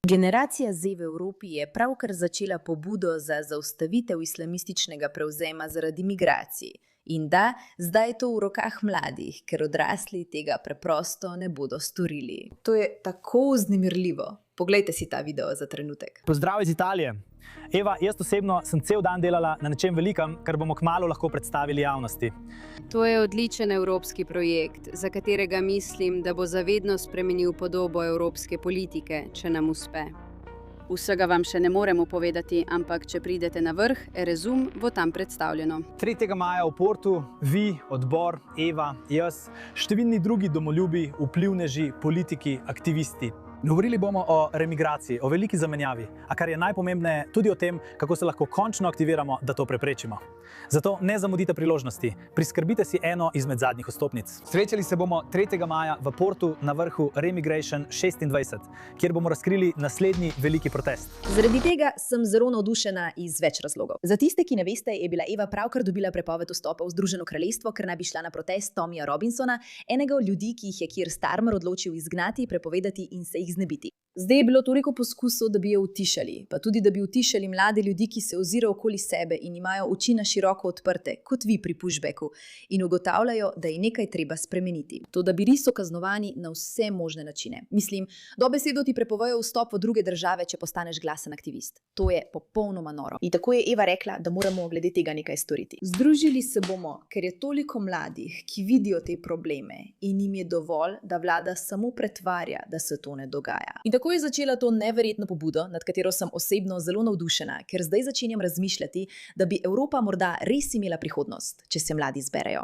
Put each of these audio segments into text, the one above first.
Generacija Z v Evropi je pravkar začela pobudo za zaustavitev islamističnega prevzema zaradi migracij. In da, zdaj je to v rokah mladih, ker odrasli tega preprosto ne bodo storili. To je tako vznemirljivo. Poglejte si ta video za trenutek. Pozdrav iz Italije. Eva, jaz osebno sem cel dan delala na nečem velikem, kar bomo kmalu lahko predstavili javnosti. To je odličen evropski projekt, za katerega mislim, da bo zavedno spremenil podobo evropske politike, če nam uspe. Vsega vam še ne moremo povedati, ampak če pridete na vrh, Erasum bo tam predstavljeno. 3. maja v Portu, vi, odbor, Eva, jaz, številni drugi domoljubi, vplivneži, politiki, aktivisti. Govorili bomo o remigraciji, o veliki zamenjavi, a kar je najpomembneje, tudi o tem, kako se lahko končno aktiviramo, da to preprečimo. Zato ne zamudite priložnosti, priskrbite si eno izmed zadnjih vstopnic. Srečali se bomo 3. maja v Portu na vrhu Remigration 26, kjer bomo razkrili naslednji veliki protest. Zaradi tega sem zelo navdušena iz več razlogov. Za tiste, ki ne veste, je bila Eva pravkar dobila prepoved vstopa v Združeno kraljestvo, ker naj bi šla na protest Tomija Robinsona, enega od ljudi, ki jih je Keir Starmer odločil izgnati, prepovedati in se jih znebiti. Zdaj je bilo toliko poskusov, da bi jo utišali, pa tudi, da bi utišali mlade ljudi, ki se ozirajo okoli sebe in imajo oči na široko odprte, kot vi pri pushbacku, in ugotavljajo, da je nekaj treba spremeniti. To, da bi res kaznovani na vse možne načine. Mislim, dobesedno ti prepovejo vstop v druge države, če postaneš glasen aktivist. To je popolnoma noro. In tako je Eva rekla, da moramo glede tega nekaj storiti. Združili se bomo, ker je toliko mladih, ki vidijo te probleme in jim je dovolj, da vlada samo pretvarja, da se to ne dogaja. In tako je začela to neverjetno pobudo, nad katero sem osebno zelo navdušena, ker zdaj začenjam razmišljati, da bi Evropa morda res imela prihodnost, če se mladi zberejo.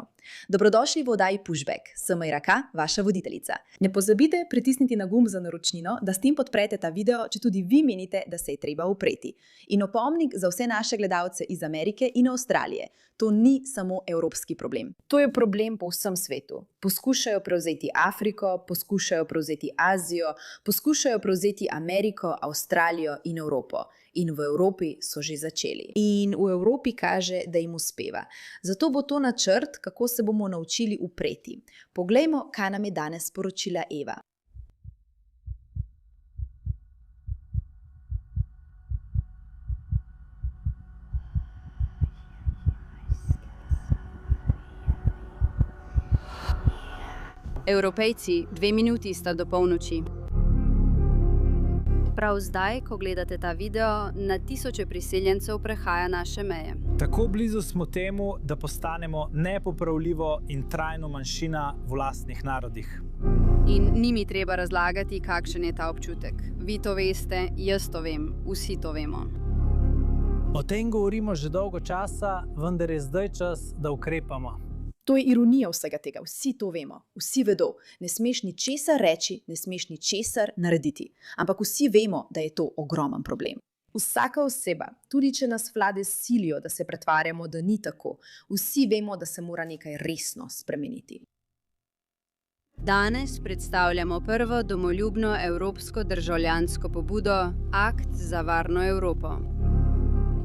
Dobrodošli v oddaji Pushback. Sem Majraka, vaša voditeljica. Ne pozabite pritisniti na gumb za naročnino, da s tem podprete ta video, če tudi vi menite, da se je treba upreti. In opomnik za vse naše gledalce iz Amerike in Avstralije. To ni samo evropski problem. To je problem po vsem svetu. Poskušajo prevzeti Afriko, poskušajo prevzeti Azijo, poskušajo prevzeti Ameriko, Avstralijo in Evropo. In v Evropi so že začeli. In v Evropi kaže, da jim uspeva. Zato bo to načrt, kako se bomo naučili upreti. Poglejmo, kaj nam je danes sporočila Eva. Evropejci, 2 minuti sta do polnoči. Prav zdaj, ko gledate ta video, na tisoče priseljencev prehaja naše meje. Tako blizu smo temu, da postanemo nepopravljivo in trajno manjšina v lastnih narodih. In ni mi treba razlagati, kakšen je ta občutek. Vi to veste, jaz to vem, vsi to vemo. O tem govorimo že dolgo časa, vendar je zdaj čas, da ukrepamo. To je ironija vsega tega, vsi to vemo, vsi vedo, ne smeš ničesar reči, ne smeš ničesar narediti, ampak vsi vemo, da je to ogromen problem. Vsaka oseba, tudi če nas vlade silijo, da se pretvarjamo, da ni tako, vsi vemo, da se mora nekaj resno spremeniti. Danes predstavljamo prvo domoljubno evropsko državljansko pobudo Akt za varno Evropo.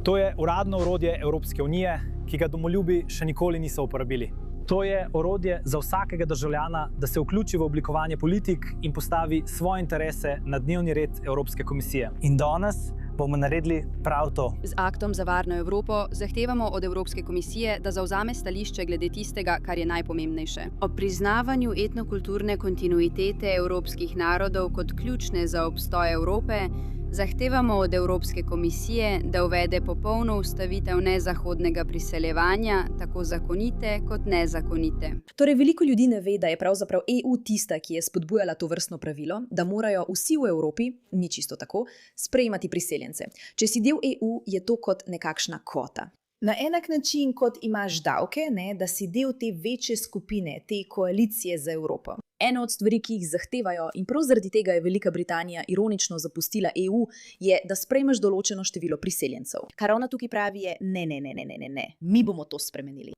To je uradno orodje Evropske unije, ki ga domoljubi še nikoli niso uporabili. To je orodje za vsakega državljana, da se vključi v oblikovanje politik in postavi svoje interese na dnevni red Evropske komisije. In danes bomo naredili prav to. Z Aktom za varno Evropo zahtevamo od Evropske komisije, da zavzame stališče glede tistega, kar je najpomembnejše. Ob priznavanju etnokulturne kontinuitete evropskih narodov kot ključne za obstoj Evrope, zahtevamo od Evropske komisije, da uvede popolno ustavitev nezahodnega priseljevanja, tako zakonite kot nezakonite. Torej, veliko ljudi ne ve, da je pravzaprav EU tista, ki je spodbujala to vrstno pravilo, da morajo vsi v Evropi, ni čisto tako, sprejemati priseljence. Če si del EU, je to kot nekakšna kvota. Na enak način, kot imaš davke, da si del te večje skupine, te koalicije za Evropo. Ena od stvari, ki jih zahtevajo, in prav zaradi tega je Velika Britanija ironično zapustila EU, je, da sprejmeš določeno število priseljencev. Kar ona tukaj pravi je, ne, mi bomo to spremenili.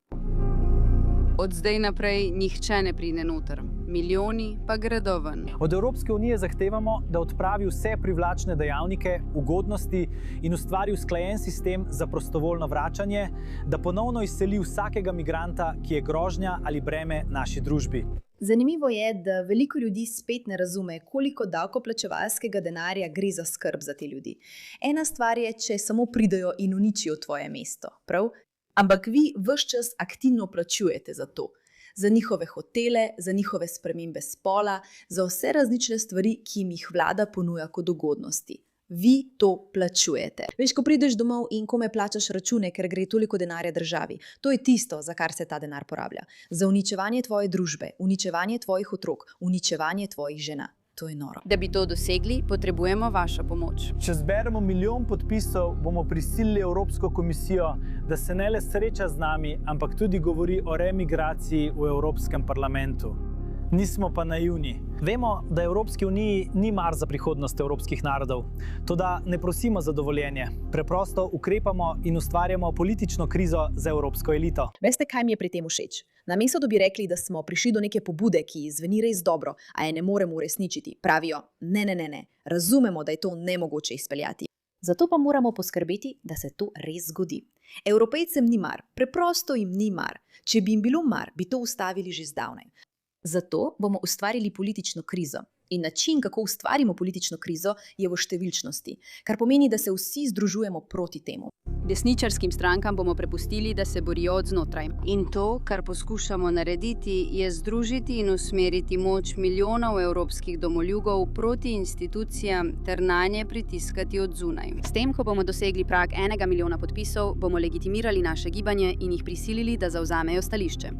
Od zdaj naprej nihče ne pride noter, milijoni pa gredo ven. Od Evropske unije zahtevamo, da odpravi vse privlačne dejavnike, ugodnosti in ustvari usklajen sistem za prostovoljno vračanje, da ponovno izseli vsakega migranta, ki je grožnja ali breme naši družbi. Zanimivo je, da veliko ljudi spet ne razume, koliko davkoplačevalskega denarja gre za skrb za te ljudi. Ena stvar je, če samo pridejo in uničijo tvoje mesto, prav? Ampak vi ves čas aktivno plačujete za to. Za njihove hotele, za njihove spremembe spola, za vse različne stvari, ki jim jih vlada ponuja kot ugodnosti. Vi to plačujete. Veš, ko prideš domov in kome plačaš račune, ker gre toliko denarja državi, to je tisto, za kar se ta denar porablja. Za uničevanje tvoje družbe, uničevanje tvojih otrok, uničevanje tvojih žena. To je noro. Da bi to dosegli, potrebujemo vašo pomoč. Če zberemo 1 milijon podpisov, bomo prisilili Evropsko komisijo, da se ne le sreča z nami, ampak tudi govori o remigraciji v Evropskem parlamentu. Nismo pa naivni. Vemo, da Evropski uniji ni mar za prihodnost evropskih narodov. Toda ne prosimo za dovoljenje. Preprosto ukrepamo in ustvarjamo politično krizo za evropsko elito. Veste, kaj mi je pri tem všeč? Namesto da bi rekli, da smo prišli do neke pobude, ki zveni res dobro, a je ne moremo uresničiti, pravijo: ne. Razumemo, da je to nemogoče izpeljati. Zato pa moramo poskrbeti, da se to res zgodi. Evropejcem ni mar, preprosto jim ni mar. Če bi jim bilo mar, bi to ustavili že zdavnaj. Zato bomo ustvarili politično krizo. In način, kako ustvarimo politično krizo, je v številčnosti, kar pomeni, da se vsi združujemo proti temu. Desničarskim strankam bomo prepustili, da se borijo od znotraj. In to, kar poskušamo narediti, je združiti in usmeriti moč milijonov evropskih domoljubov proti institucijam ter nanje pritiskati od zunaj. S tem, ko bomo dosegli prag 1 milijona podpisov, bomo legitimirali naše gibanje in jih prisilili, da zavzamejo stališče.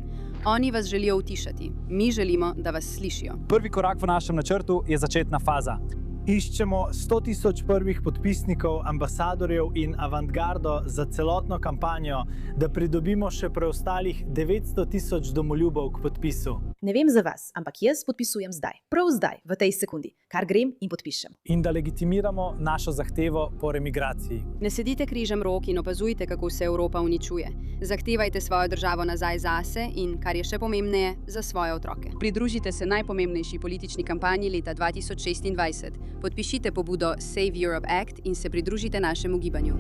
Oni vas želijo utišati, mi želimo, da vas slišijo. Prvi korak v našem načrtu je začetna faza. Iščemo 100.000 prvih podpisnikov, ambasadorjev in avantgardo za celotno kampanjo, da pridobimo še preostalih 900.000 domoljubov k podpisu. Ne vem za vas, ampak jaz podpisujem zdaj, prav zdaj, v tej sekundi, kar grem in podpišem. In da legitimiramo našo zahtevo po remigraciji. Ne sedite križem rok in opazujte, kako se Evropa uničuje. Zahtevajte svojo državo nazaj zase in, kar je še pomembneje, za svoje otroke. Pridružite se najpomembnejši politični kampanji leta 2026. Podpišite pobudo Save Europe Act in se pridružite našemu gibanju.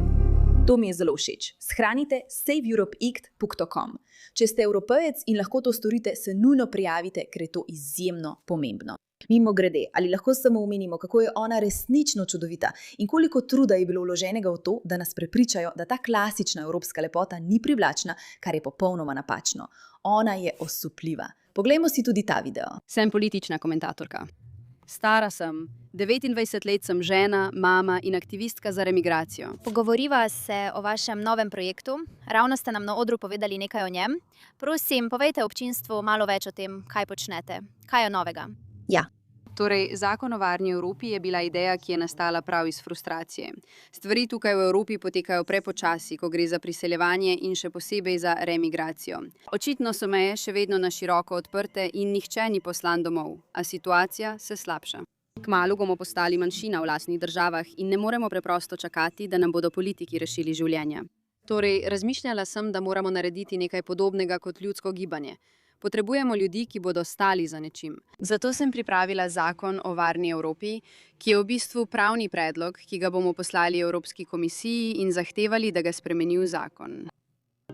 To mi je zelo všeč. Shranite saveeuropeact.com. Če ste evropejec in lahko to storite, se nujno prijavite, ker je to izjemno pomembno. Mimogrede, ali lahko samo omenimo, kako je ona resnično čudovita in koliko truda je bilo vloženega v to, da nas prepričajo, da ta klasična evropska lepota ni privlačna, kar je popolnoma napačno. Ona je osupljiva. Poglejmo si tudi ta video. Sem politična komentatorka. Stara sem, 29 let sem žena, mama in aktivistka za remigracijo. Pogovoriva se o vašem novem projektu. Ravno ste nam na odru povedali nekaj o njem. Prosim, povejte občinstvu malo več o tem, kaj počnete. Kaj je novega? Ja. Torej, zakon o varni Evropi je bila ideja, ki je nastala prav iz frustracije. Stvari tukaj v Evropi potekajo prepočasi, ko gre za priseljevanje in še posebej za remigracijo. Očitno so meje še vedno na široko odprte in nihče ni poslan domov, a situacija se slabša. Kmalu bomo postali manjšina v lastnih državah in ne moremo preprosto čakati, da nam bodo politiki rešili življenja. Torej, razmišljala sem, da moramo narediti nekaj podobnega kot ljudsko gibanje. Potrebujemo ljudi, ki bodo stali za nečim. Zato sem pripravila zakon o varni Evropi, ki je v bistvu pravni predlog, ki ga bomo poslali Evropski komisiji in zahtevali, da ga spremeni v zakon.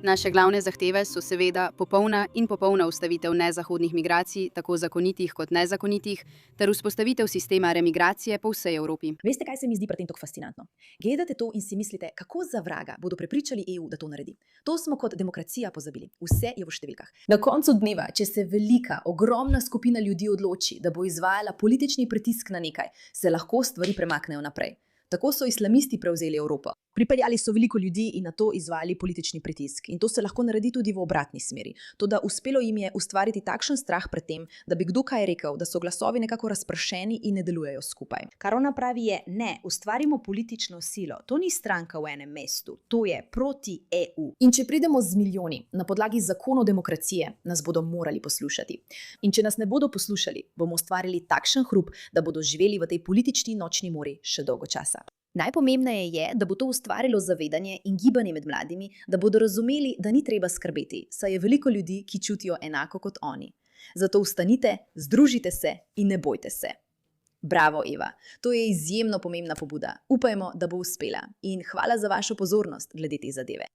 Naše glavne zahteve so seveda popolna ustavitev nezahodnih migracij, tako zakonitih kot nezakonitih, ter vzpostavitev sistema remigracije po vsej Evropi. Veste, kaj se mi zdi pri tem tako fascinantno? Gledate to in si mislite, kako za vraga bodo prepričali EU, da to naredi. To smo kot demokracija pozabili. Vse je v številkah. Na koncu dneva, če se velika, ogromna skupina ljudi odloči, da bo izvajala politični pritisk na nekaj, se lahko stvari premaknejo naprej. Tako so islamisti prevzeli Evropo. Pripeljali so veliko ljudi in na to izvajali politični pritisk. In to se lahko naredi tudi v obratni smeri. Toda uspelo jim je ustvariti takšen strah pred tem, da bi kdo kaj rekel, da so glasovi nekako razpršeni in ne delujejo skupaj. Kar ona pravi je, ne, ustvarimo politično silo. To ni stranka v enem mestu, to je proti EU. In če pridemo z milijoni na podlagi zakonov demokracije, nas bodo morali poslušati. In če nas ne bodo poslušali, bomo ustvarili takšen hrup, da bodo živeli v tej politični nočni mori še dolgo časa. Najpomembneje je, da bo to ustvarilo zavedanje in gibanje med mladimi, da bodo razumeli, da ni treba skrbeti, saj je veliko ljudi, ki čutijo enako kot oni. Zato vstanite, združite se in ne bojte se. Bravo, Eva. To je izjemno pomembna pobuda. Upajmo, da bo uspela. In hvala za vašo pozornost glede te zadeve.